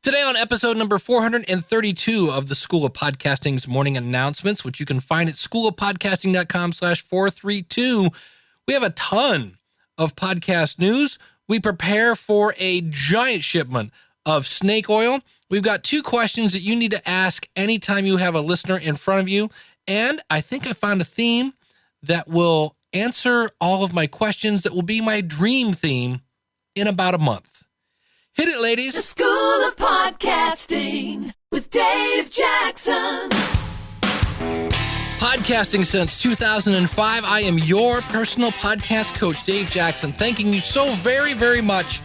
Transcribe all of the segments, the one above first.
Today on episode number 432 of the School of Podcasting's morning announcements, which you can find at schoolofpodcasting.com/432, we have a ton of podcast news. We prepare for a giant shipment of snake oil. We've got 2 questions that you need to ask anytime you have a listener in front of you. And I think I found a theme that will answer all of my questions that will be my dream theme in about a month. Hit it, ladies. The School of Podcasting with Dave Jackson. Podcasting since 2005. I am your personal podcast coach, Dave Jackson. Thanking you so very, very much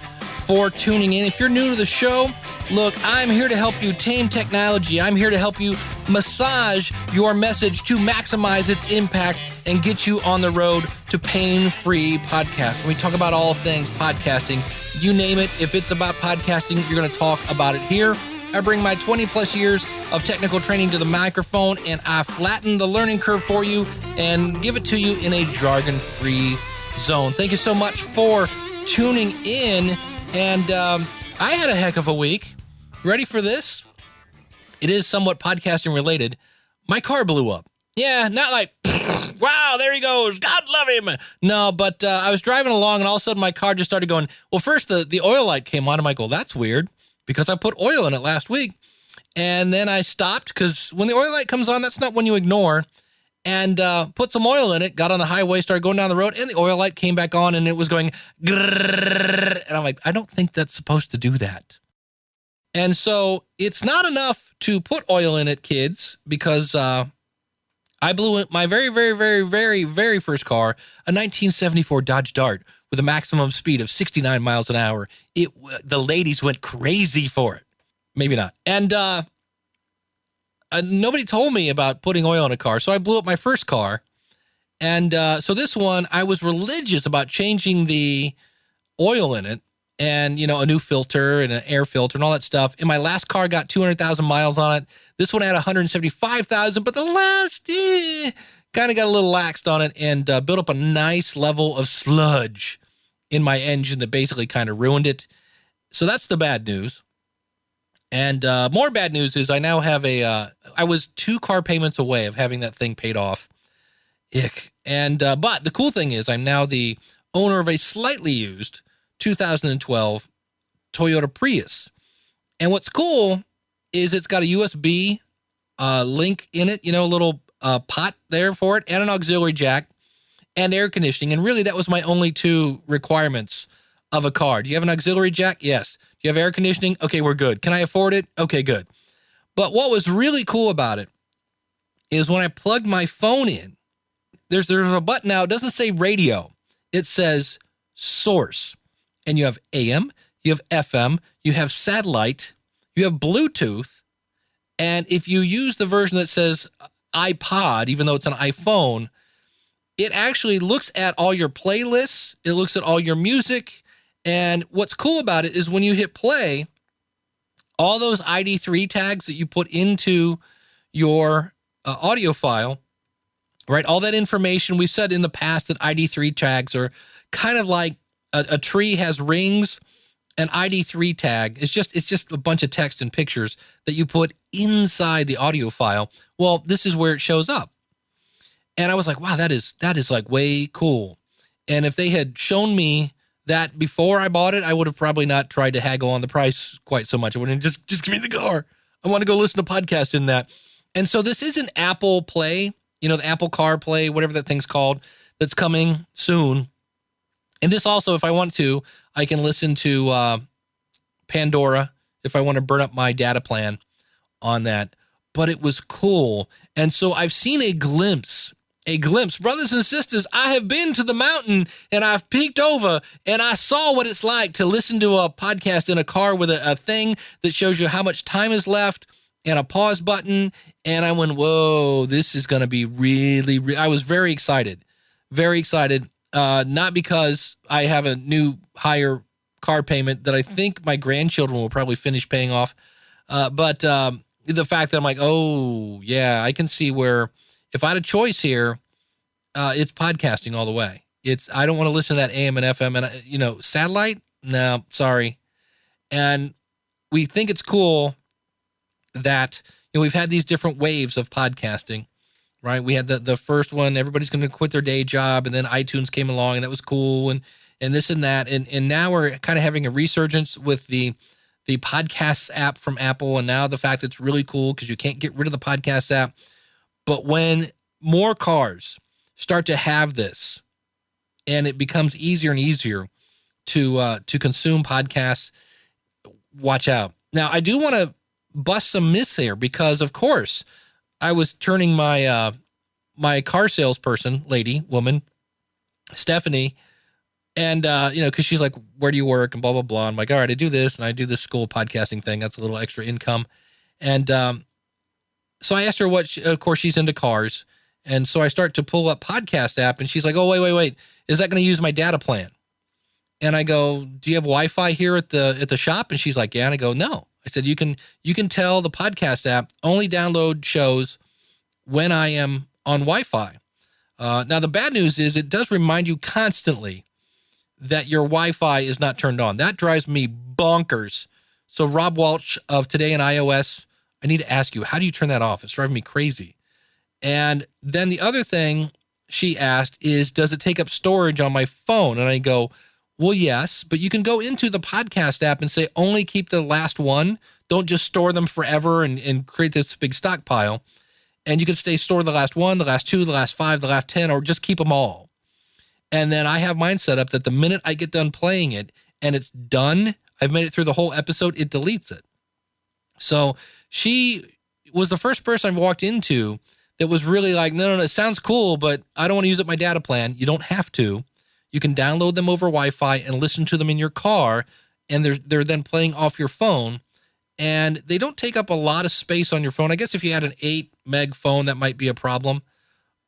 for tuning in. If you're new to the show, look, I'm here to help you tame technology. I'm here to help you massage your message to maximize its impact and get you on the road to pain-free podcast. When we talk about all things podcasting, you name it. If it's about podcasting, you're going to talk about it here. I bring my 20-plus years of technical training to the microphone, and I flatten the learning curve for you and give it to you in a jargon-free zone. Thank you so much for tuning in. And I had a heck of a week. Ready for this? It is somewhat podcasting related. My car blew up. Yeah, not like, wow, there he goes. God love him. No, but I was driving along and all of a sudden my car just started going. Well, first the oil light came on. I'm like, well, that's weird because I put oil in it last week. And then I stopped because when the oil light comes on, that's not one you ignore. And put some oil in it, got on the highway, started going down the road, and the oil light came back on, and it was going grrrr, and I'm like, I don't think that's supposed to do that. And so it's not enough to put oil in it, kids, because I blew my very, very, very, very, very first car, a 1974 Dodge Dart with a maximum speed of 69 miles an hour. The ladies went crazy for it. Maybe not. And nobody told me about putting oil in a car, so I blew up my first car. And so this one, I was religious about changing the oil in it and, a new filter and an air filter and all that stuff. And my last car got 200,000 miles on it. This one had 175,000, but the last kind of got a little laxed on it and built up a nice level of sludge in my engine that basically kind of ruined it. So that's the bad news. And more bad news is I now have I was 2 car payments away of having that thing paid off. Ick. And, but the cool thing is I'm now the owner of a slightly used 2012 Toyota Prius. And what's cool is it's got a USB link in it, a little pot there for it, and an auxiliary jack and air conditioning. And really that was my only 2 requirements of a car. Do you have an auxiliary jack? Yes. You have air conditioning? Okay, we're good. Can I afford it? Okay, good. But what was really cool about it is when I plugged my phone in, there's a button now. It doesn't say radio. It says source. And you have AM, you have FM, you have satellite, you have Bluetooth. And if you use the version that says iPod, even though it's an iPhone, it actually looks at all your playlists. It looks at all your music. And what's cool about it is when you hit play, all those ID3 tags that you put into your audio file, right? All that information, we've said in the past that ID3 tags are kind of like a tree has rings. An ID3 tag is just a bunch of text and pictures that you put inside the audio file. Well, this is where it shows up. And I was like, wow, that is like way cool. And if they had shown me that before I bought it, I would have probably not tried to haggle on the price quite so much. I wouldn't just give me the car. I want to go listen to podcasts in that. And so this is an Apple Play, the Apple CarPlay, whatever that thing's called, that's coming soon. And this also, if I want to, I can listen to Pandora if I want to burn up my data plan on that. But it was cool. And so I've seen a glimpse. Brothers and sisters, I have been to the mountain and I've peeked over and I saw what it's like to listen to a podcast in a car with a thing that shows you how much time is left and a pause button. And I went, whoa, this is going to be really, I was very excited. Not because I have a new higher car payment that I think my grandchildren will probably finish paying off. But the fact that I'm like, oh yeah, I can see where if I had a choice here, it's podcasting all the way. I don't want to listen to that AM and FM and, satellite. No, sorry. And we think it's cool that, we've had these different waves of podcasting, right? We had the first one, everybody's going to quit their day job, and then iTunes came along, and that was cool, and this and that. And now we're kind of having a resurgence with the podcasts app from Apple, and now the fact it's really cool because you can't get rid of the podcast app. But when more cars start to have this, and it becomes easier and easier to consume podcasts, watch out. Now, I do want to bust some myths there because, of course, I was turning my my car salesperson, woman, Stephanie, and, because she's like, where do you work? And blah, blah, blah. I'm like, all right, I do this, and I do this school podcasting thing. That's a little extra income. And so I asked her of course, she's into cars. And so I start to pull up podcast app, and she's like, oh, wait. Is that going to use my data plan? And I go, do you have Wi-Fi here at the shop? And she's like, yeah. And I go, no. I said, you can tell the podcast app only download shows when I am on Wi-Fi. Now, the bad news is it does remind you constantly that your Wi-Fi is not turned on. That drives me bonkers. So Rob Walsh of Today in iOS, I need to ask you, how do you turn that off? It's driving me crazy. And then the other thing she asked is, does it take up storage on my phone? And I go, well, yes, but you can go into the podcast app and say, only keep the last one. Don't just store them forever and create this big stockpile. And you can store the last one, the last two, the last 5, the last 10, or just keep them all. And then I have mine set up that the minute I get done playing it and it's done, I've made it through the whole episode, it deletes it. So she was the first person I've walked into that was really like, no, it sounds cool, but I don't want to use up my data plan. You don't have to. You can download them over Wi-Fi and listen to them in your car, and they're then playing off your phone. And they don't take up a lot of space on your phone. I guess if you had an 8 meg phone, that might be a problem.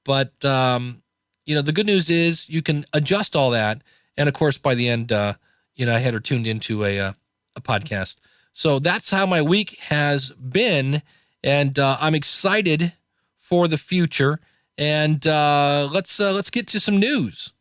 But, the good news is you can adjust all that. And, of course, by the end, I had her tuned into a podcast. So that's how my week has been. And I'm excited for the future. And let's get to some news.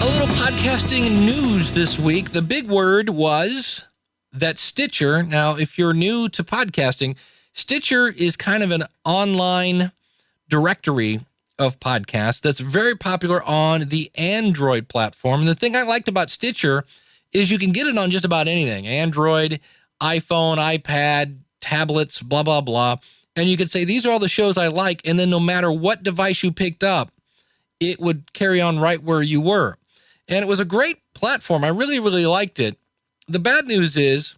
A little podcasting news this week. The big word was that Stitcher, now if you're new to podcasting, Stitcher is kind of an online directory of podcasts that's very popular on the Android platform. And the thing I liked about Stitcher is you can get it on just about anything. Android, iPhone, iPad, tablets, blah, blah, blah. And you could say, these are all the shows I like. And then no matter what device you picked up, it would carry on right where you were. And it was a great platform. I really, really liked it. The bad news is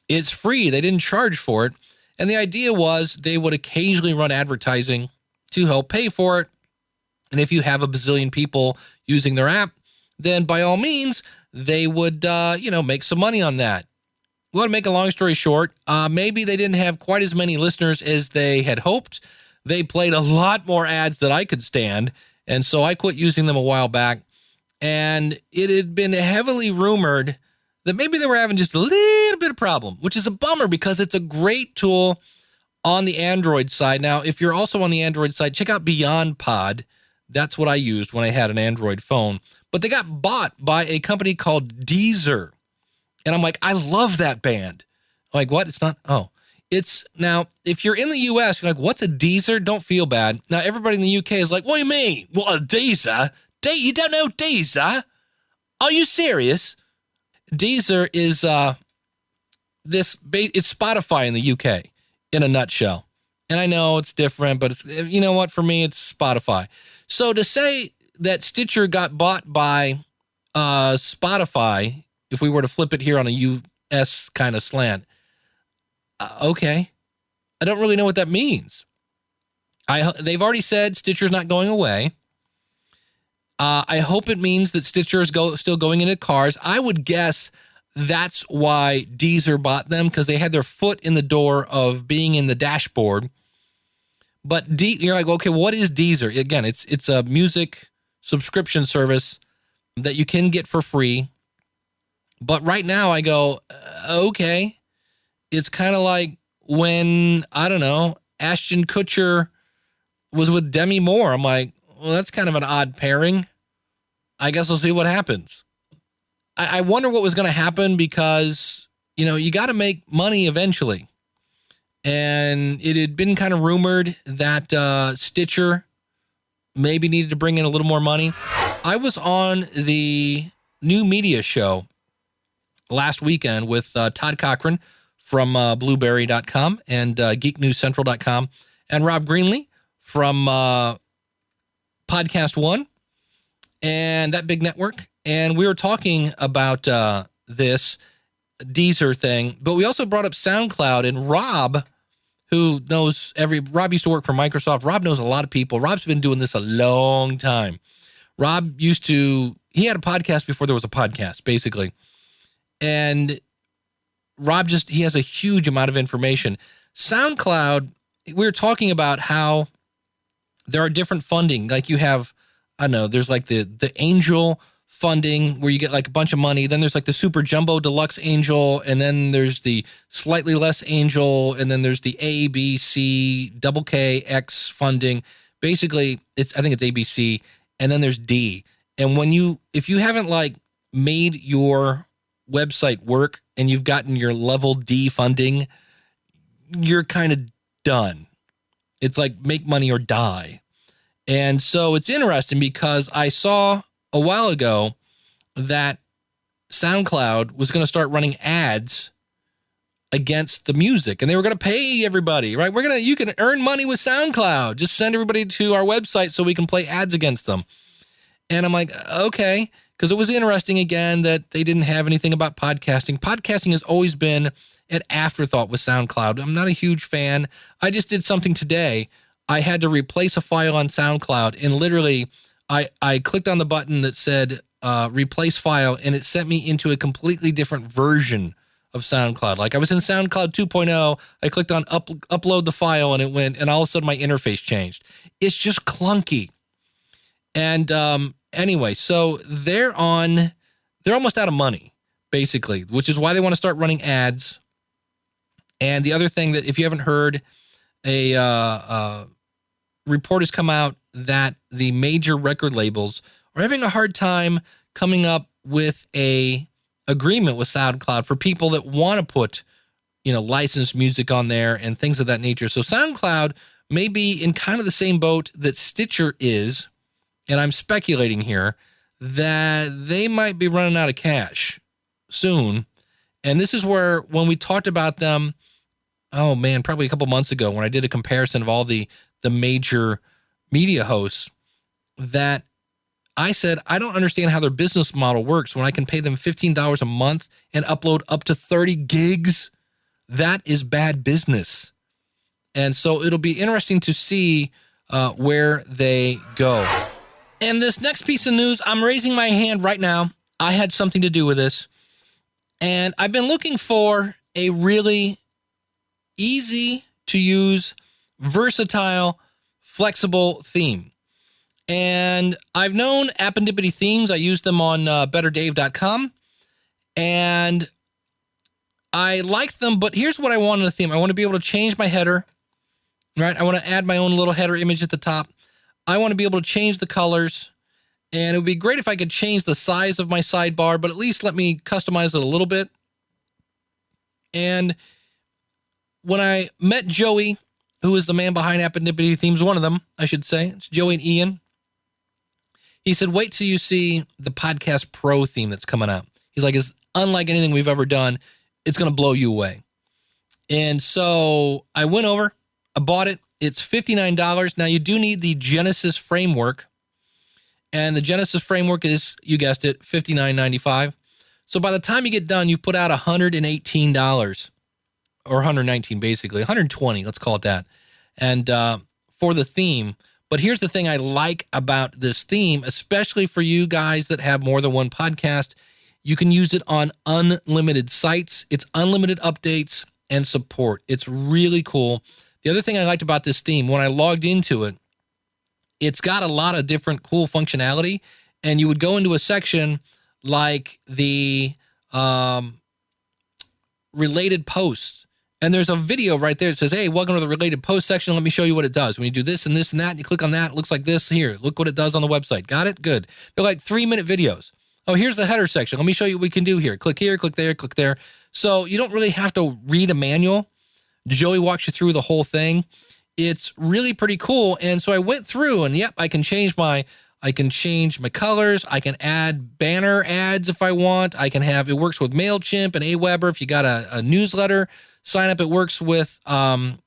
it's free. They didn't charge for it. And the idea was they would occasionally run advertising to help pay for it. And if you have a bazillion people using their app, then by all means, they would, make some money on that. We want to make a long story short. Maybe they didn't have quite as many listeners as they had hoped. They played a lot more ads than I could stand. And so I quit using them a while back. And it had been heavily rumored that maybe they were having just a little bit of problem, which is a bummer because it's a great tool on the Android side. Now, if you're also on the Android side, check out Beyond Pod. That's what I used when I had an Android phone. But they got bought by a company called Deezer. And I'm like, I love that band. I'm like, what? It's not? Oh. It's now, if you're in the U.S., you're like, what's a Deezer? Don't feel bad. Now, everybody in the U.K. is like, what do you mean? What, a Deezer? You don't know Deezer? Are you serious? Deezer is it's Spotify in the UK in a nutshell. And I know it's different, but it's, you know what? For me, it's Spotify. So to say that Stitcher got bought by Spotify, if we were to flip it here on a US kind of slant, okay. I don't really know what that means. They've already said Stitcher's not going away. I hope it means that Stitcher is still going into cars. I would guess that's why Deezer bought them, because they had their foot in the door of being in the dashboard. But you're like, okay, what is Deezer? Again, it's a music subscription service that you can get for free. But right now I go, okay. It's kind of like when, I don't know, Ashton Kutcher was with Demi Moore. I'm like, well, that's kind of an odd pairing. I guess we'll see what happens. I wonder what was going to happen because, you got to make money eventually. And it had been kind of rumored that Stitcher maybe needed to bring in a little more money. I was on the New Media Show last weekend with Todd Cochran from Blueberry.com and GeekNewsCentral.com and Rob Greenlee from Podcast One and that big network. And we were talking about this Deezer thing, but we also brought up SoundCloud, and Rob, who knows Rob used to work for Microsoft. Rob knows a lot of people. Rob's been doing this a long time. Rob he had a podcast before there was a podcast, basically. And Rob he has a huge amount of information. SoundCloud, we were talking about how there are different funding. Like you have, I don't know, there's like the angel funding where you get like a bunch of money. Then there's like the super jumbo deluxe angel. And then there's the slightly less angel. And then there's the A, B, C, double K, X funding. Basically, I think it's ABC. And then there's D. And if you haven't like made your website work and you've gotten your level D funding, you're kind of done. It's like make money or die. And so it's interesting because I saw a while ago that SoundCloud was going to start running ads against the music, and they were going to pay everybody, right? You can earn money with SoundCloud. Just send everybody to our website so we can play ads against them. And I'm like, okay, because it was interesting again that they didn't have anything about podcasting. Podcasting has always been an afterthought with SoundCloud. I'm not a huge fan. I just did something today. I had to replace a file on SoundCloud, and literally I clicked on the button that said replace file, and it sent me into a completely different version of SoundCloud. Like I was in SoundCloud 2.0, I clicked on upload the file, and it went, and all of a sudden my interface changed. It's just clunky. And anyway, so they're almost out of money, basically, which is why they want to start running ads. And the other thing that, if you haven't heard, a report has come out that the major record labels are having a hard time coming up with a agreement with SoundCloud for people that want to put, licensed music on there and things of that nature. So SoundCloud may be in kind of the same boat that Stitcher is, and I'm speculating here that they might be running out of cash soon. And this is where, when we talked about them, oh man, probably a couple months ago, when I did a comparison of all the major media hosts, that I said, I don't understand how their business model works when I can pay them $15 a month and upload up to 30 gigs. That is bad business. And so it'll be interesting to see where they go. And this next piece of news, I'm raising my hand right now. I had something to do with this. And I've been looking for a really easy to use, versatile, flexible theme. And I've known Appendipity themes. I use them on betterdave.com. And I like them, but here's what I want in a theme. I want to be able to change my header, right? I want to add my own little header image at the top. I want to be able to change the colors. And it would be great if I could change the size of my sidebar, but at least let me customize it a little bit. And when I met Joey, who is the man behind Appendipity Themes, one of them, I should say, it's Joey and Ian, he said, wait till you see the Podcast Pro theme that's coming out. He's like, it's unlike anything we've ever done. It's going to blow you away. And so I went over, I bought it. It's $59. Now, you do need the Genesis framework. And the Genesis framework is, you guessed it, $59.95. So by the time you get done, you've put out $118. Or $119, basically. $120, let's call it that. And for the theme. But here's the thing I like about this theme, especially for you guys that have more than one podcast. You can use it on unlimited sites. It's unlimited updates and support. It's really cool. The other thing I liked about this theme, when I logged into it, it's got a lot of different cool functionality. And you would go into a section like the related posts. And there's a video right there that says, hey, welcome to the related post section. Let me show you what it does. When you do this and this and that, and you click on that, it looks like this. Here, look what it does on the website. Got it? Good. They're like 3-minute videos. Oh, here's the header section. Let me show you what we can do here. Click here, click there, click there. So you don't really have to read a manual. Joey walks you through the whole thing. It's really pretty cool. And so I went through and yep, I can change my colors. I can add banner ads if I want. It works with MailChimp and Aweber. If you got a newsletter sign up, it works with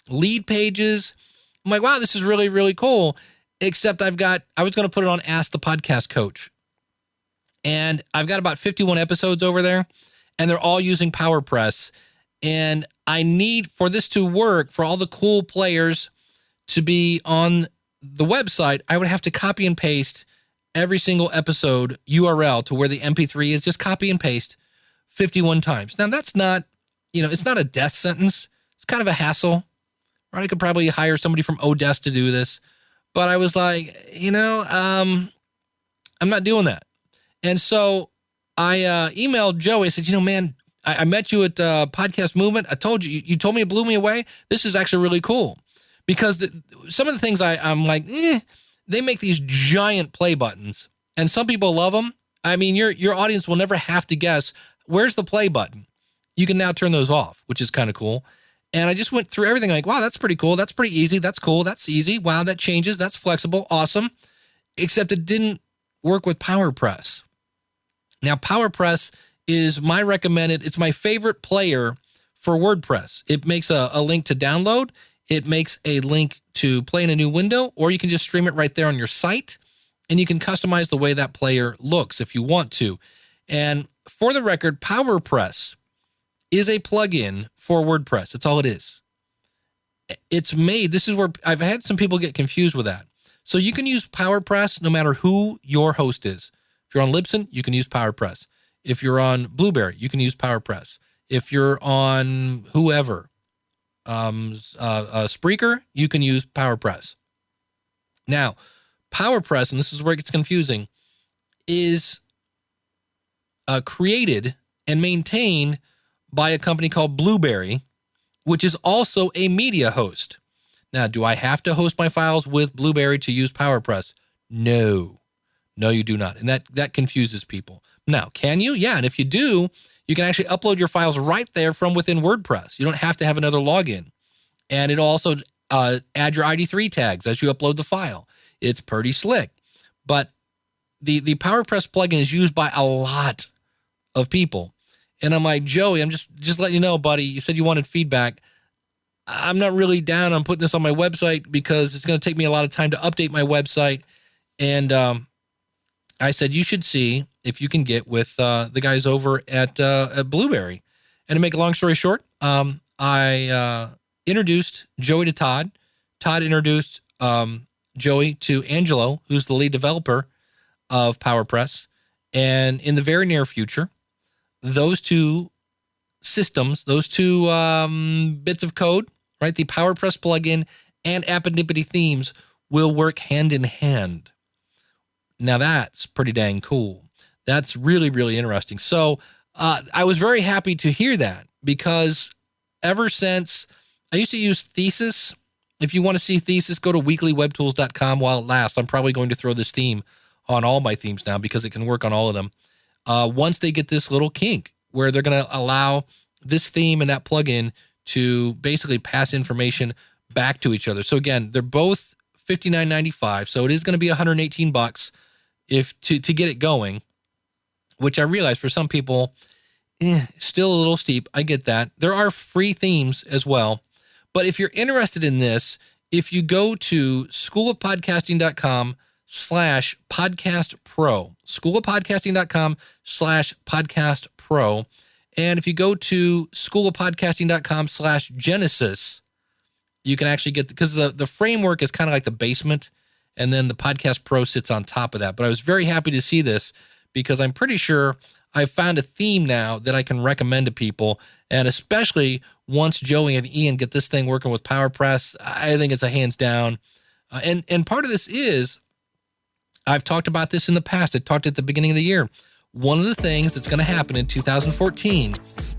lead pages. I'm like, wow, this is really, really cool. Except I was going to put it on Ask the Podcast Coach. And I've got about 51 episodes over there, and they're all using PowerPress. And I need, for this to work, for all the cool players to be on the website, I would have to copy and paste every single episode URL to where the MP3 is. Just copy and paste 51 times. Now, that's not, it's not a death sentence. It's kind of a hassle. Right? I could probably hire somebody from Odesk to do this. But I was like, I'm not doing that. And so I emailed Joey. I said, man, I met you at Podcast Movement. I told you, you told me it blew me away. This is actually really cool. Because some of the things I'm like, they make these giant play buttons. And some people love them. I mean, your audience will never have to guess, where's the play button? You can now turn those off, which is kind of cool. And I just went through everything like, wow, that's pretty cool. That's pretty easy. That's cool. That's easy. Wow, that changes. That's flexible. Awesome. Except it didn't work with PowerPress. Now, PowerPress is it's my favorite player for WordPress. It makes a link to download. It makes a link to play in a new window, or you can just stream it right there on your site, and you can customize the way that player looks if you want to. And for the record, PowerPress is a plugin for WordPress. That's all it is. This is where I've had some people get confused with that. So you can use PowerPress no matter who your host is. If you're on Libsyn, you can use PowerPress. If you're on Blueberry, you can use PowerPress. If you're on whoever, Spreaker, you can use PowerPress. Now, PowerPress, and this is where it gets confusing, is created and maintained by a company called Blueberry, which is also a media host. Now, do I have to host my files with Blueberry to use PowerPress? No, you do not. And that confuses people. Now, can you? Yeah, and if you do, you can actually upload your files right there from within WordPress. You don't have to have another login. And it'll also add your ID3 tags as you upload the file. It's pretty slick. But the PowerPress plugin is used by a lot of people. And I'm like, Joey, I'm just letting you know, buddy, you said you wanted feedback. I'm not really down on putting this on my website because it's going to take me a lot of time to update my website. And I said, you should see if you can get with the guys over at Blueberry. And to make a long story short, I introduced Joey to Todd. Todd introduced Joey to Angelo, who's the lead developer of PowerPress. And in the very near future, those two systems, those two bits of code, right, the PowerPress plugin and Appendipity themes will work hand in hand. Now that's pretty dang cool. That's really, really interesting. So I was very happy to hear that because ever since I used to use Thesis. If you want to see Thesis, go to weeklywebtools.com while it lasts. I'm probably going to throw this theme on all my themes now because it can work on all of them. Once they get this little kink where they're going to allow this theme and that plugin to basically pass information back to each other. So again, they're both $59.95. So it is going to be $118 to get it going, which I realize for some people, still a little steep. I get that. There are free themes as well. But if you're interested in this, if you go to schoolofpodcasting.com/podcastpro, schoolofpodcasting.com/podcastpro, and if you go to schoolofpodcasting.com/Genesis, you can actually get, because the framework is kind of like the basement, and then the Podcast Pro sits on top of that. But I was very happy to see this because I'm pretty sure I've found a theme now that I can recommend to people, and especially once Joey and Ian get this thing working with PowerPress, I think it's a hands down. And part of this is, I've talked about this in the past. I talked at the beginning of the year. one of the things that's going to happen in 2014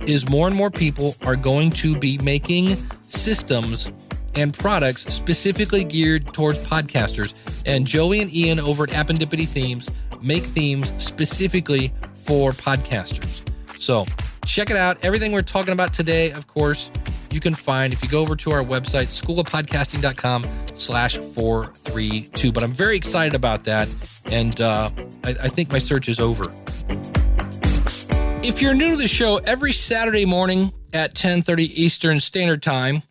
is more and more people are going to be making systems and products specifically geared towards podcasters. And Joey and Ian over at Appendipity Themes make themes specifically for podcasters. So check it out. Everything we're talking about today, of course, you can find if you go over to our website, schoolofpodcasting.com/432. But I'm very excited about that. And I think my search is over. If you're new to the show, every Saturday morning at 10:30 Eastern Standard Time,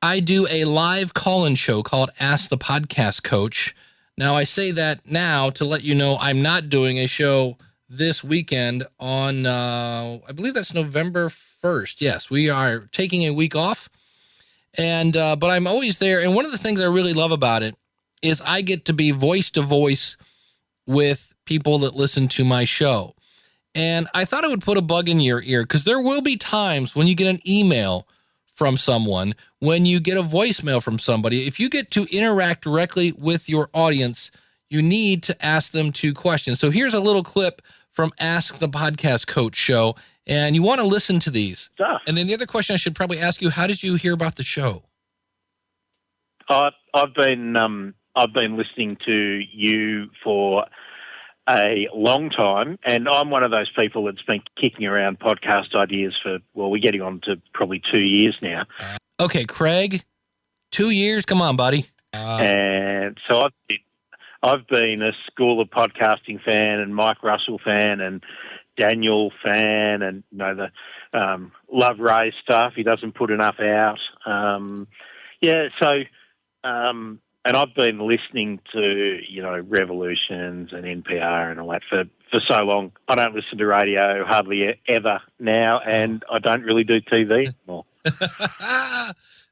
I do a live call-in show called Ask the Podcast Coach. Now, I say that now to let you know I'm not doing a show this weekend on, I believe that's November 1st. Yes, we are taking a week off, and but I'm always there. And one of the things I really love about it is I get to be voice-to-voice with people that listen to my show. And I thought I would put a bug in your ear because there will be times when you get an email from someone, when you get a voicemail from somebody. If you get to interact directly with your audience, you need to ask them 2 questions. So here's a little clip from Ask the Podcast Coach show, and you want to listen to these. Stuff. And then the other question I should probably ask you, how did you hear about the show? I've been listening to you for a long time, and I'm one of those people that's been kicking around podcast ideas for, well, we're getting on to probably 2 years now. Okay, Craig, 2 years? Come on, buddy. And so I've been a School of Podcasting fan and Mike Russell fan and Daniel fan and, you know, the Love Ray stuff. He doesn't put enough out. And I've been listening to, you know, Revolutions and NPR and all that for so long. I don't listen to radio hardly ever now, and I don't really do TV anymore.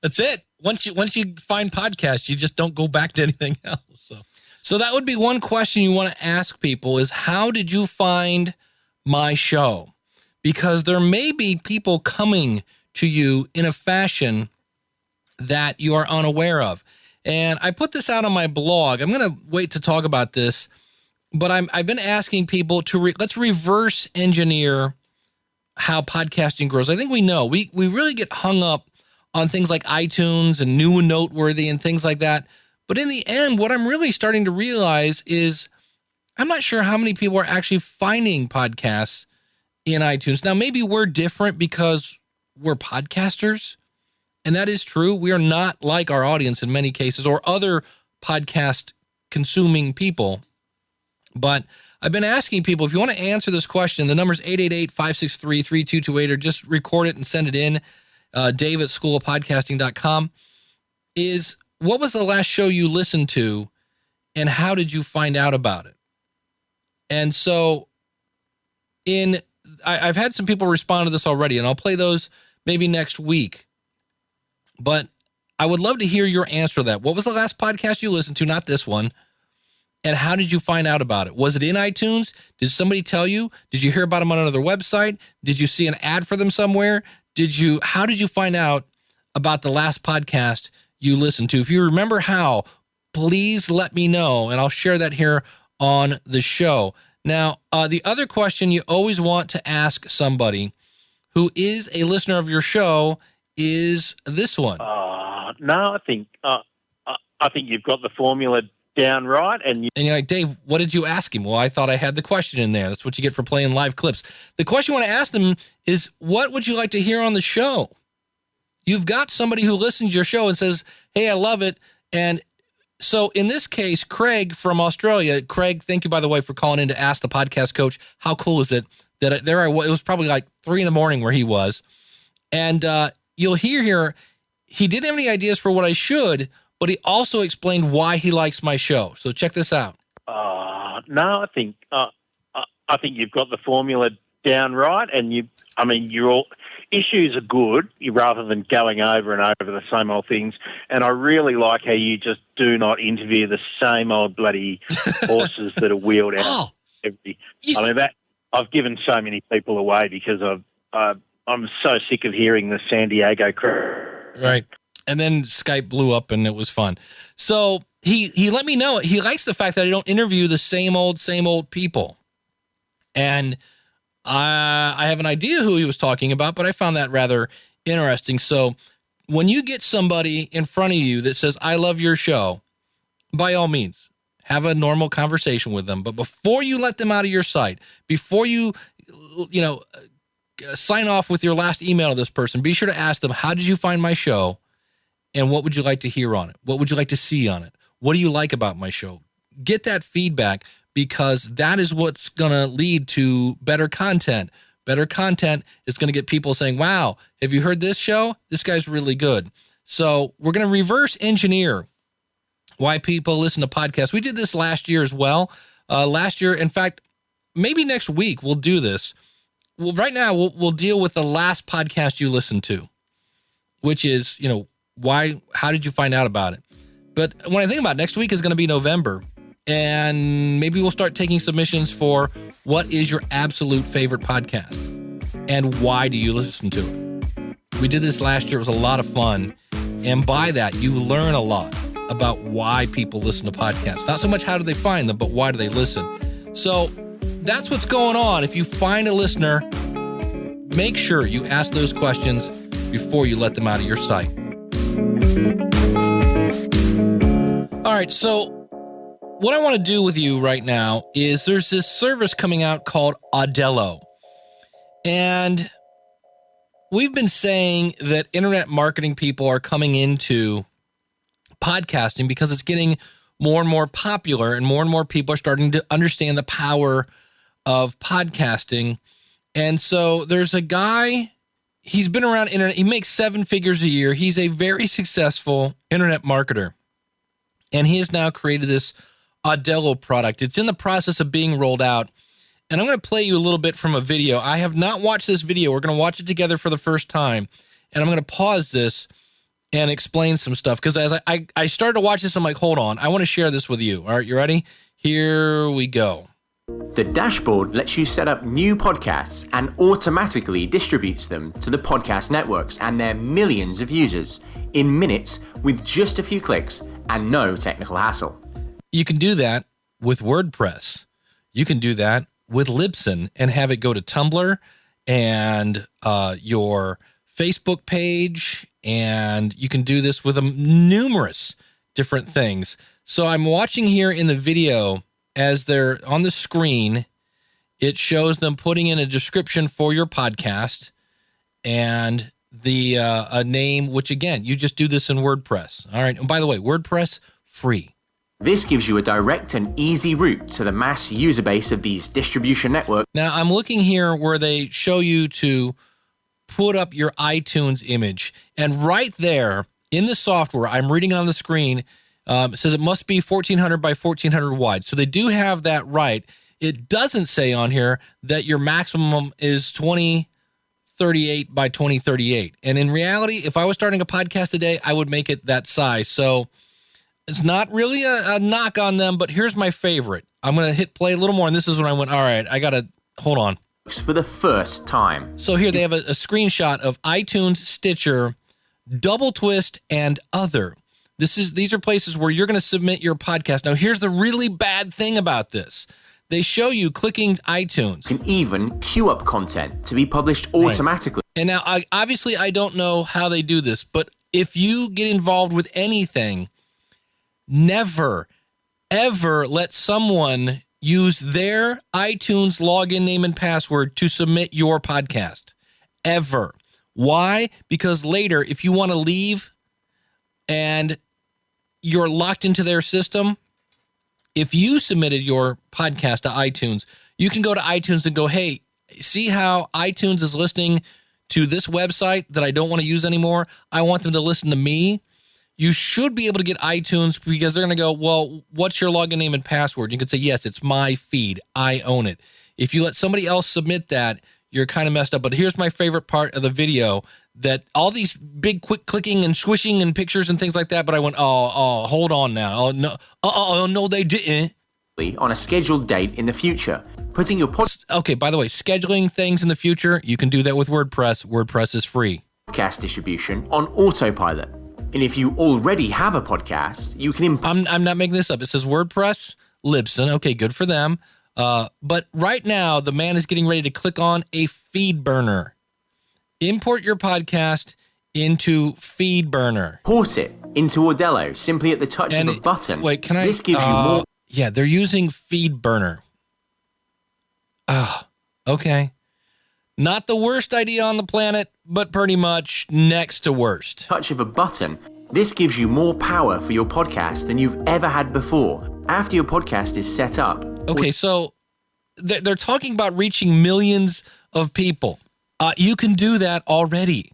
That's it. Once you find podcasts, you just don't go back to anything else. So that would be one question you want to ask people is, how did you find my show? Because there may be people coming to you in a fashion that you are unaware of. And I put this out on my blog. I'm going to wait to talk about this, but I've been asking people to let's reverse engineer how podcasting grows. I think we know. We really get hung up on things like iTunes and new and noteworthy and things like that. But in the end, what I'm really starting to realize is I'm not sure how many people are actually finding podcasts in iTunes. Now, maybe we're different because we're podcasters. And that is true. We are not like our audience in many cases or other podcast consuming people. But I've been asking people, if you want to answer this question, the number's 888-563-3228, or just record it and send it in, Dave at schoolofpodcasting.com, is what was the last show you listened to and how did you find out about it? And so I've had some people respond to this already, and I'll play those maybe next week. But I would love to hear your answer to that. What was the last podcast you listened to? Not this one. And how did you find out about it? Was it in iTunes? Did somebody tell you? Did you hear about them on another website? Did you see an ad for them somewhere? How did you find out about the last podcast you listened to? If you remember how, please let me know, and I'll share that here on the show. Now, the other question you always want to ask somebody who is a listener of your show is this one. No, I think you've got the formula down right. And you're like, Dave, what did you ask him? Well, I thought I had the question in there. That's what you get for playing live clips. The question you want to ask them is, what would you like to hear on the show? You've got somebody who listens to your show and says, hey, I love it. And so in this case, Craig from Australia, Craig, thank you, by the way, for calling in to ask the podcast coach. How cool is it that it was probably like 3 a.m. where he was. And, you'll hear here, he didn't have any ideas for what I should, but he also explained why he likes my show. So check this out. No, I think you've got the formula down right, and your issues are good rather than going over and over the same old things. And I really like how you just do not interview the same old bloody horses that are wheeled out. I've given so many people away because I'm so sick of hearing the San Diego crowd. Right. And then Skype blew up and it was fun. So he let me know he likes the fact that I don't interview the same old people. And I have an idea who he was talking about, but I found that rather interesting. So when you get somebody in front of you that says, I love your show, by all means, have a normal conversation with them. But before you let them out of your sight, before you sign off with your last email to this person, be sure to ask them, how did you find my show? And what would you like to hear on it? What would you like to see on it? What do you like about my show? Get that feedback, because that is what's going to lead to better content. Better content is going to get people saying, wow, have you heard this show? This guy's really good. So we're going to reverse engineer why people listen to podcasts. We did this last year as well. Last year, in fact, maybe next week we'll do this. Well, right now we'll deal with the last podcast you listened to, which is, how did you find out about it? But when I think about it, next week is going to be November, and maybe we'll start taking submissions for what is your absolute favorite podcast and why do you listen to it? We did this last year. It was a lot of fun. And by that, you learn a lot about why people listen to podcasts. Not so much how do they find them, but why do they listen? So that's what's going on. If you find a listener, make sure you ask those questions before you let them out of your sight. All right, so what I want to do with you right now is there's this service coming out called Audello. And we've been saying that internet marketing people are coming into podcasting because it's getting more and more popular, and more people are starting to understand the power of podcasting. And so there's a guy, he's been around internet, he makes 7 figures a year. He's a very successful internet marketer. And he has now created this Audello product. It's in the process of being rolled out. And I'm going to play you a little bit from a video. I have not watched this video. We're going to watch it together for the first time. And I'm going to pause this and explain some stuff. Because as I started to watch this, I'm like, hold on. I want to share this with you. All right, you ready? Here we go. The dashboard lets you set up new podcasts and automatically distributes them to the podcast networks and their millions of users in minutes with just a few clicks and no technical hassle. You can do that with WordPress. You can do that with Libsyn and have it go to Tumblr and your Facebook page, and you can do this with numerous different things. So I'm watching here in the video as they're on the screen, it shows them putting in a description for your podcast and a name, which again, you just do this in WordPress. All right. And by the way, WordPress, free. This gives you a direct and easy route to the mass user base of these distribution networks. Now, I'm looking here where they show you to put up your iTunes image. And right there in the software, I'm reading on the screen, it says it must be 1400 by 1400 wide. So they do have that right. It doesn't say on here that your maximum is 2038 by 2038. And in reality, if I was starting a podcast today, I would make it that size. So it's not really a knock on them, but here's my favorite. I'm going to hit play a little more, and this is when I went, all right, I got to, hold on. For the first time. So here they have a screenshot of iTunes, Stitcher, Double Twist, and other. These are places where you're going to submit your podcast. Now, here's the really bad thing about this. They show you clicking iTunes. You can even queue up content to be published automatically. Right. And now, obviously, I don't know how they do this, but if you get involved with anything, never, ever let someone use their iTunes login name and password to submit your podcast. Ever. Why? Because later, if you want to leave and you're locked into their system, if you submitted your podcast to iTunes, you can go to iTunes and go, hey, see how iTunes is listening to this website that I don't want to use anymore? I want them to listen to me. You should be able to get iTunes because they're going to go, well, what's your login name and password? You can say, yes, it's my feed. I own it. If you let somebody else submit that, you're kind of messed up. But here's my favorite part of the video, that all these big quick clicking and swishing and pictures and things like that. But I went, hold on now. No, they didn't. On a scheduled date in the future. Putting your Okay, by the way, scheduling things in the future, you can do that with WordPress. WordPress is free. Podcast distribution on autopilot. And if you already have a podcast, you can... I'm not making this up. It says WordPress, Libsyn. Okay, good for them. But right now, the man is getting ready to click on a feed burner. Import your podcast into feed burner. Port it into Audello simply at the touch of a button. Wait, can I? This gives you more. Yeah, they're using feed burner. Okay. Not the worst idea on the planet, but pretty much next to worst. Touch of a button. This gives you more power for your podcast than you've ever had before. After your podcast is set up. Okay, so they're talking about reaching millions of people. You can do that already.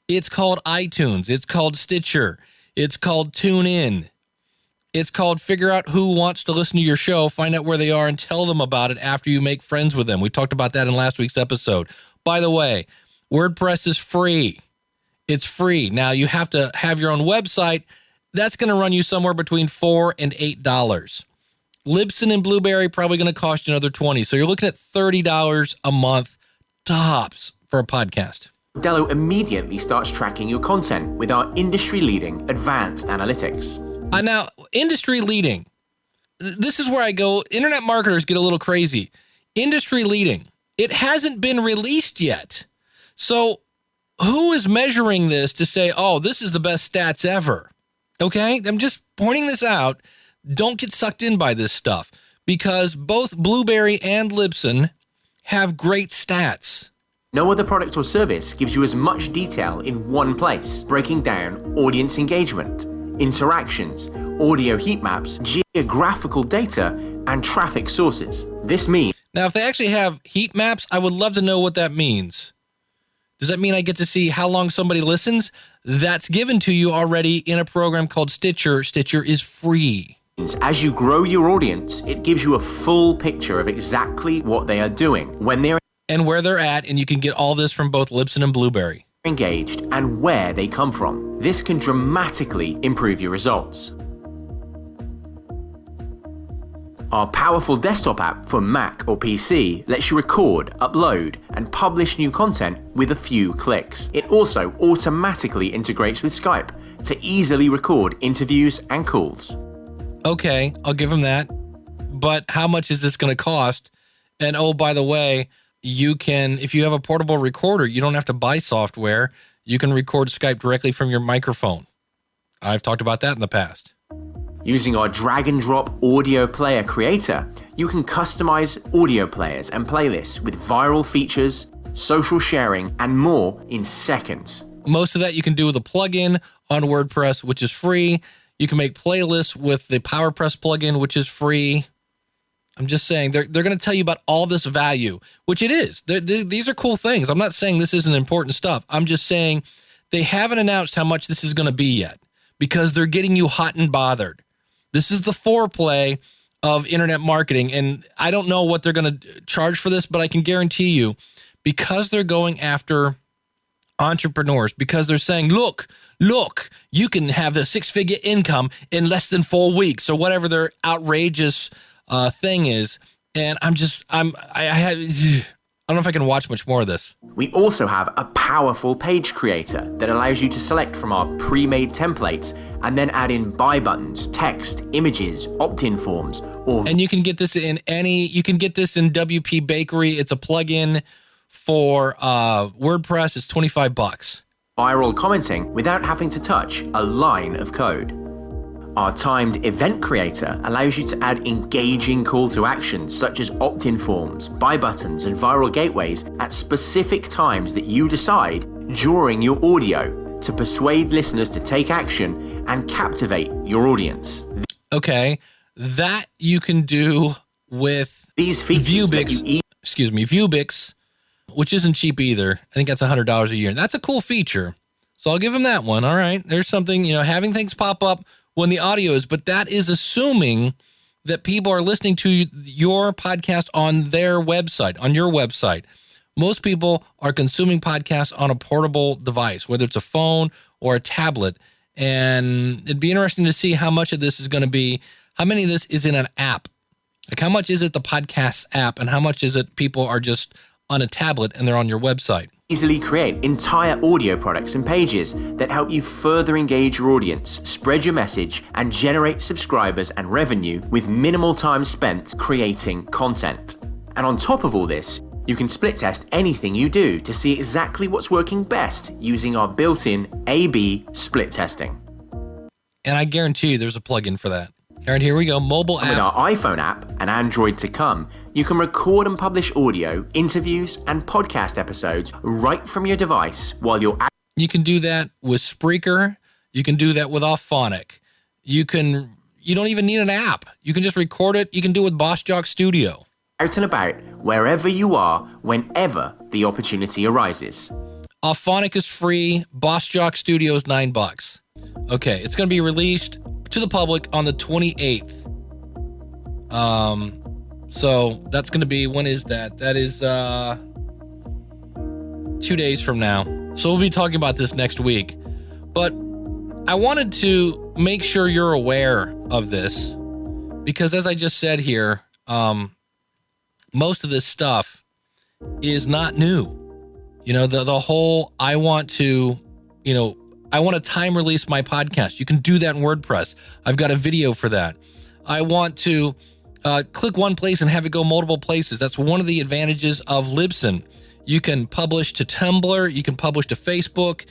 It's called iTunes. It's called Stitcher. It's called TuneIn. It's called figure out who wants to listen to your show, find out where they are, and tell them about it after you make friends with them. We talked about that in last week's episode. By the way, WordPress is free. It's free. Now, you have to have your own website. That's going to run you somewhere between $4 and $8. Libsyn and Blueberry probably going to cost you another $20. So you're looking at $30 a month tops for a podcast. Audello immediately starts tracking your content with our industry-leading advanced analytics. Now, industry leading. This is where I go. Internet marketers get a little crazy. Industry leading. It hasn't been released yet. So who is measuring this to say, oh, this is the best stats ever? Okay, I'm just pointing this out. Don't get sucked in by this stuff because both Blueberry and Libsyn have great stats. No other product or service gives you as much detail in one place, breaking down audience engagement, interactions, audio heat maps, geographical data, and traffic sources. This means... Now, if they actually have heat maps, I would love to know what that means. Does that mean I get to see how long somebody listens? That's given to you already in a program called Stitcher. Stitcher is free. As you grow your audience, it gives you a full picture of exactly what they are doing, when they're and where they're at, and you can get all this from both Libsyn and Blueberry. Engaged and where they come from. This can dramatically improve your results. Our powerful desktop app for Mac or PC lets you record, upload, and publish new content with a few clicks. It also automatically integrates with Skype to easily record interviews and calls. Okay, I'll give them that. But how much is this going to cost? And oh, by the way, you can, if you have a portable recorder, you don't have to buy software. You can record Skype directly from your microphone. I've talked about that in the past. Using our drag and drop audio player creator, you can customize audio players and playlists with viral features, social sharing, and more in seconds. Most of that you can do with a plugin on WordPress, which is free. You can make playlists with the PowerPress plugin, which is free. I'm just saying they're going to tell you about all this value, which it is. These are cool things. I'm not saying this isn't important stuff. I'm just saying they haven't announced how much this is going to be yet because they're getting you hot and bothered. This is the foreplay of internet marketing, and I don't know what they're going to charge for this, but I can guarantee you because they're going after entrepreneurs, because they're saying, look, you can have a 6-figure income in less than 4 weeks or whatever their outrageous thing is, and I don't know if I can watch much more of this. We also have a powerful page creator that allows you to select from our pre-made templates and then add in buy buttons, text, images, opt-in forms, and you can get this in WP Bakery. It's a plugin for WordPress. It's $25. Viral commenting without having to touch a line of code. Our timed event creator allows you to add engaging call to actions such as opt-in forms, buy buttons, and viral gateways at specific times that you decide during your audio to persuade listeners to take action and captivate your audience. Okay, that you can do with these features Viewbix, which isn't cheap either. I think that's $100 a year. That's a cool feature. So I'll give them that one. All right, there's something, having things pop up when the audio is, but that is assuming that people are listening to your podcast on their website, on your website. Most people are consuming podcasts on a portable device, whether it's a phone or a tablet. And it'd be interesting to see how much of this is going to be, how many of this is in an app? Like how much is it the podcast app and how much is it people are just on a tablet and they're on your website? Easily create entire audio products and pages that help you further engage your audience, spread your message, and generate subscribers and revenue with minimal time spent creating content. And on top of all this, you can split test anything you do to see exactly what's working best using our built-in A/B split testing. And I guarantee you there's a plugin for that. All right, here we go. Mobile And with app. our iPhone app and Android to come, you can record and publish audio, interviews, and podcast episodes right from your device while you're You can do that with Spreaker. You can do that with Auphonic. You don't even need an app. You can just record it. You can do it with Boss Jock Studio. out and about wherever you are, whenever the opportunity arises. Auphonic is free. Boss Jock Studio is $9. Okay, it's going to be released to the public on the 28th. So that's going to be, when is that? That is 2 days from now. So we'll be talking about this next week. But I wanted to make sure you're aware of this because, as I just said here, most of this stuff is not new. You know, the whole I want to time release my podcast. You can do that in WordPress. I've got a video for that. I want to click one place and have it go multiple places. That's one of the advantages of Libsyn. You can publish to Tumblr. You can publish to Facebook.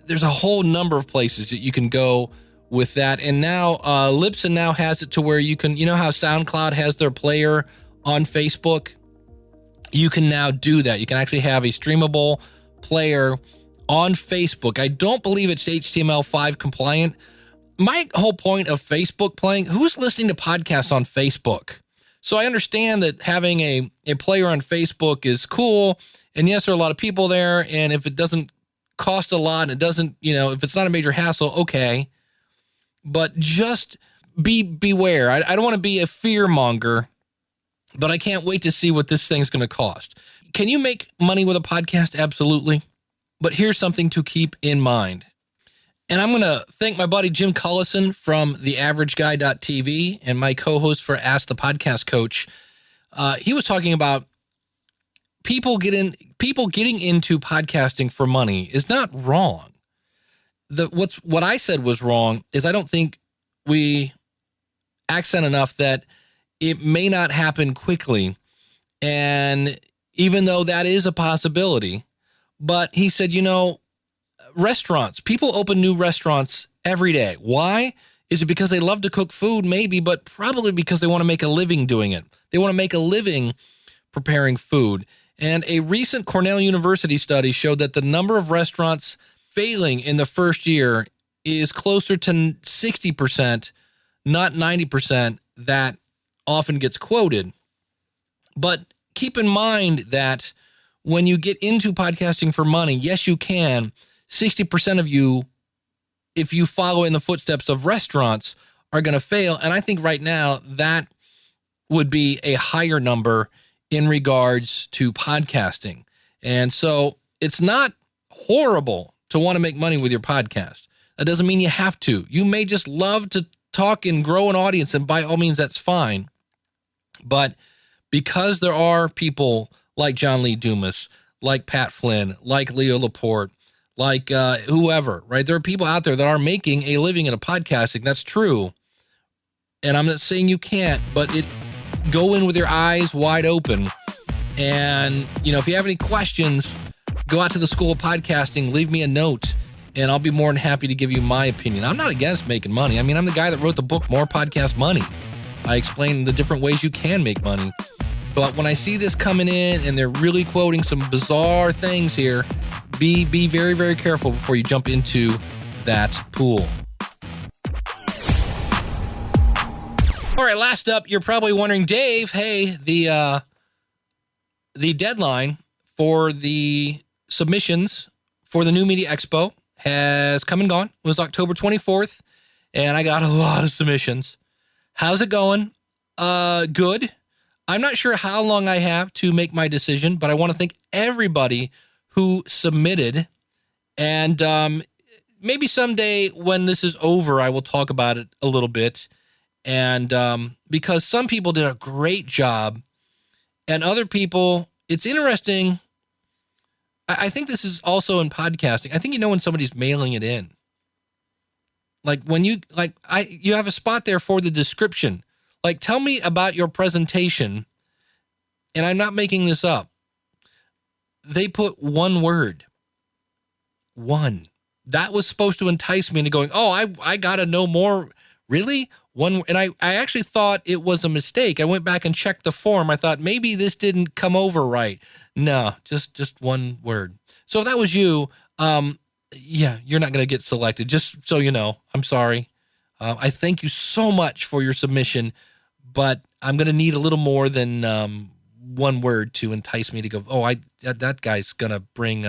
There's a whole number of places that you can go with that. And now Libsyn now has it to where you can, you know how SoundCloud has their player on Facebook? You can now do that. You can actually have a streamable player on Facebook. I don't believe it's HTML5 compliant. My whole point of Facebook playing, who's listening to podcasts on Facebook? So I understand that having a player on Facebook is cool. And yes, there are a lot of people there. And if it doesn't cost a lot and it doesn't, if it's not a major hassle, okay. But just beware. I don't want to be a fear monger, but I can't wait to see what this thing's going to cost. Can you make money with a podcast? Absolutely. But here's something to keep in mind. And I'm going to thank my buddy Jim Cullison from theaverageguy.tv and my co-host for Ask the Podcast Coach. He was talking about people getting into podcasting for money is not wrong. What I said was wrong is I don't think we accent enough that it may not happen quickly. And even though that is a possibility, but he said, restaurants, people open new restaurants every day. Why? Is it because they love to cook food? Maybe, but probably because they want to make a living doing it. They want to make a living preparing food. And a recent Cornell University study showed that the number of restaurants failing in the first year is closer to 60%, not 90%, that often gets quoted. But keep in mind that when you get into podcasting for money, yes, you can. 60% of you, if you follow in the footsteps of restaurants, are going to fail. And I think right now that would be a higher number in regards to podcasting. And so it's not horrible to want to make money with your podcast. That doesn't mean you have to. You may just love to talk and grow an audience, and by all means, that's fine. But because there are people like John Lee Dumas, like Pat Flynn, like Leo Laporte, like whoever, right? There are people out there that are making a living in a podcasting. That's true. And I'm not saying you can't, but go in with your eyes wide open. And, if you have any questions, go out to the School of Podcasting, leave me a note, and I'll be more than happy to give you my opinion. I'm not against making money. I mean, I'm the guy that wrote the book, More Podcast Money. I explain the different ways you can make money. But when I see this coming in and they're really quoting some bizarre things here, be very, very careful before you jump into that pool. All right, last up, you're probably wondering, Dave, hey, the deadline for the submissions for the New Media Expo has come and gone. It was October 24th, and I got a lot of submissions. How's it going? Good. I'm not sure how long I have to make my decision, but I want to thank everybody who submitted. And maybe someday when this is over, I will talk about it a little bit. And because some people did a great job and other people, it's interesting. I think this is also in podcasting. I think when somebody's mailing it in. Like when you have a spot there for the description. Like, tell me about your presentation. and I'm not making this up, they put one word. One. That was supposed to entice me into going, oh, I got to know more. Really? One. And I actually thought it was a mistake. I went back and checked the form. I thought maybe this didn't come over right. No, just one word. So if that was you, yeah, you're not going to get selected. Just so you know, I'm sorry. I thank you so much for your submission, but I'm going to need a little more than one word to entice me to go, oh, that guy's going to bring,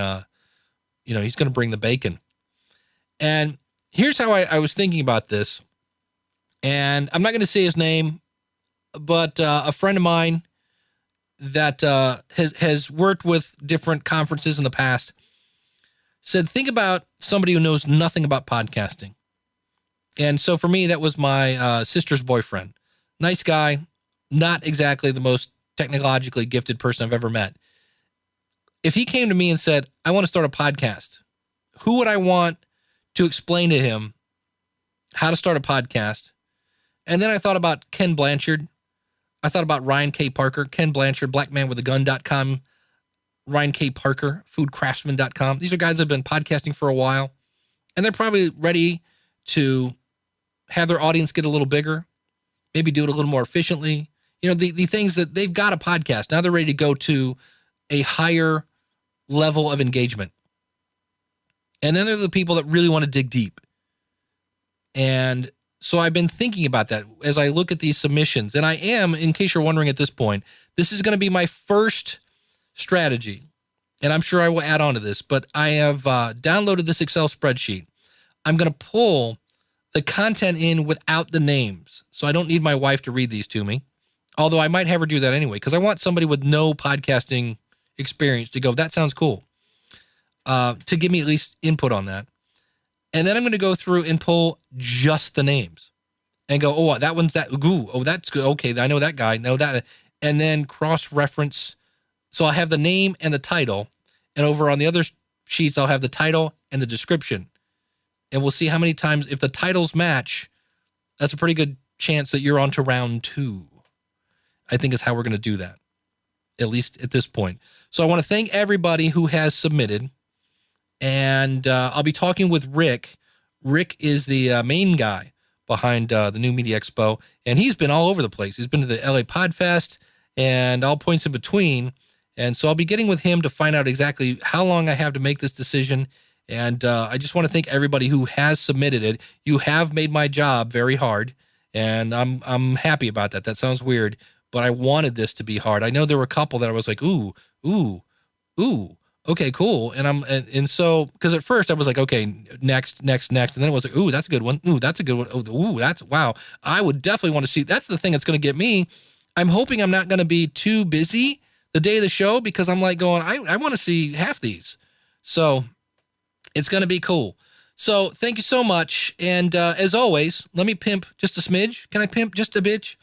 he's going to bring the bacon. And here's how I was thinking about this. And I'm not going to say his name, but a friend of mine that has worked with different conferences in the past said, think about somebody who knows nothing about podcasting. And so for me, that was my sister's boyfriend. Nice guy, not exactly the most technologically gifted person I've ever met. If he came to me and said, I want to start a podcast, who would I want to explain to him how to start a podcast? And then I thought about Ken Blanchard. I thought about Ryan K. Parker, Ken Blanchard, blackmanwithagun.com, Ryan K. Parker, foodcraftsman.com. These are guys that have been podcasting for a while, and they're probably ready to have their audience get a little bigger, maybe do it a little more efficiently. The things that they've got a podcast. Now they're ready to go to a higher level of engagement. And then there are the people that really want to dig deep. And so I've been thinking about that as I look at these submissions. And I am, in case you're wondering at this point, this is going to be my first strategy. And I'm sure I will add on to this, but I have downloaded this Excel spreadsheet. I'm going to pull the content in without the names. So I don't need my wife to read these to me. Although I might have her do that anyway, because I want somebody with no podcasting experience to go, that sounds cool, to give me at least input on that. And then I'm going to go through and pull just the names and go, oh, that one's that. Ooh, oh, that's good. Okay, I know that guy. Know that. And then cross-reference. So I'll have the name and the title. And over on the other sheets, I'll have the title and the description. And we'll see how many times, if the titles match, that's a pretty good chance that you're on to round 2. I think is how we're going to do that, at least at this point. So I want to thank everybody who has submitted. And I'll be talking with Rick. Rick is the main guy behind the New Media Expo, and he's been all over the place. He's been to the LA Podfest and all points in between. And so I'll be getting with him to find out exactly how long I have to make this decision. And I just want to thank everybody who has submitted it. You have made my job very hard, and I'm happy about that. That sounds weird, but I wanted this to be hard. I know there were a couple that I was like, ooh. Okay, cool. And so, because at first I was like, okay, next. And then it was like, ooh, that's a good one. Ooh, that's a good one. Ooh, that's, wow. I would definitely want to see, that's the thing that's going to get me. I'm hoping I'm not going to be too busy the day of the show, because I'm like going, I want to see half these. So it's going to be cool. So thank you so much. And as always, let me pimp just a smidge. Can I pimp just a bitch?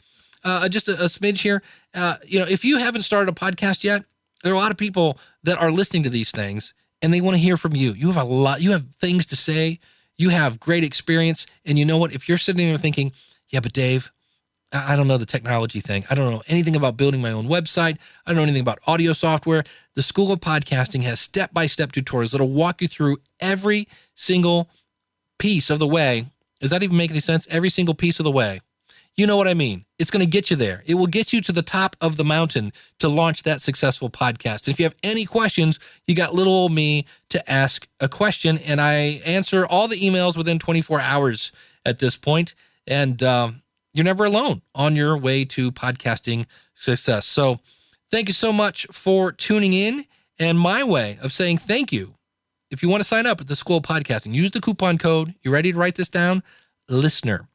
Just a smidge here. If you haven't started a podcast yet, there are a lot of people that are listening to these things and they want to hear from you. You have things to say. You have great experience. And you know what? If you're sitting there thinking, yeah, but Dave, I don't know the technology thing. I don't know anything about building my own website. I don't know anything about audio software. The School of Podcasting has step-by-step tutorials that'll walk you through every single piece of the way. Does that even make any sense? Every single piece of the way. You know what I mean? It's going to get you there. It will get you to the top of the mountain to launch that successful podcast. And if you have any questions, you got little old me to ask a question, and I answer all the emails within 24 hours at this point. And you're never alone on your way to podcasting success. So thank you so much for tuning in. And my way of saying thank you, if you want to sign up at the School of Podcasting, use the coupon code. You ready to write this down? Listener,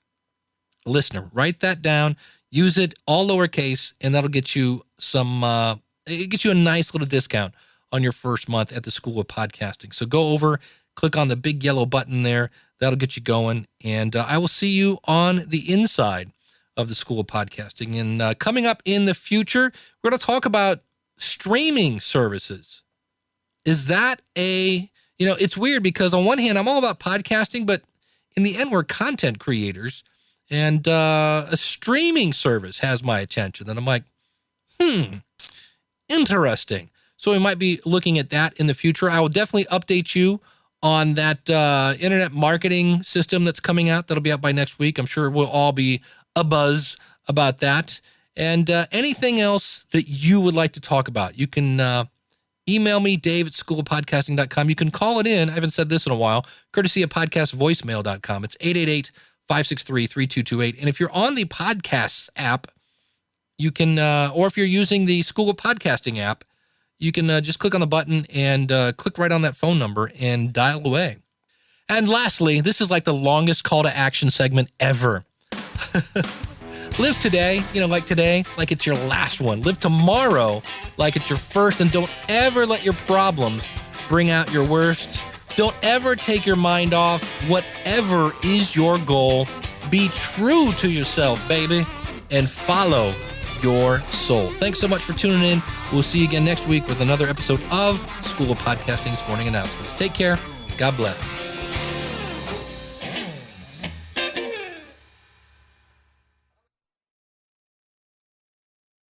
write that down, use it all lowercase, and that'll get you a nice little discount on your first month at the School of Podcasting. So go over, click on the big yellow button there. That'll get you going. And I will see you on the inside of the School of Podcasting. And coming up in the future, we're going to talk about streaming services. Is that it's weird because on one hand, I'm all about podcasting, but in the end, we're content creators. And a streaming service has my attention. And I'm like, interesting. So we might be looking at that in the future. I will definitely update you on that internet marketing system that's coming out. That'll be out by next week. I'm sure we'll all be abuzz about that. And anything else that you would like to talk about, you can email me, dave@schoolofpodcasting.com. You can call it in. I haven't said this in a while, courtesy of podcastvoicemail.com. It's 888-563-3228. And if you're on the podcasts app, you can, or if you're using the School of Podcasting app, you can just click on the button and click right on that phone number and dial away. And lastly, this is like the longest call to action segment ever. Live today, like it's your last one. Live tomorrow like it's your first, and don't ever let your problems bring out your worst. Don't ever take your mind off whatever is your goal. Be true to yourself, baby, and follow your soul. Thanks so much for tuning in. We'll see you again next week with another episode of School of Podcasting's Morning Announcements. Take care. God bless.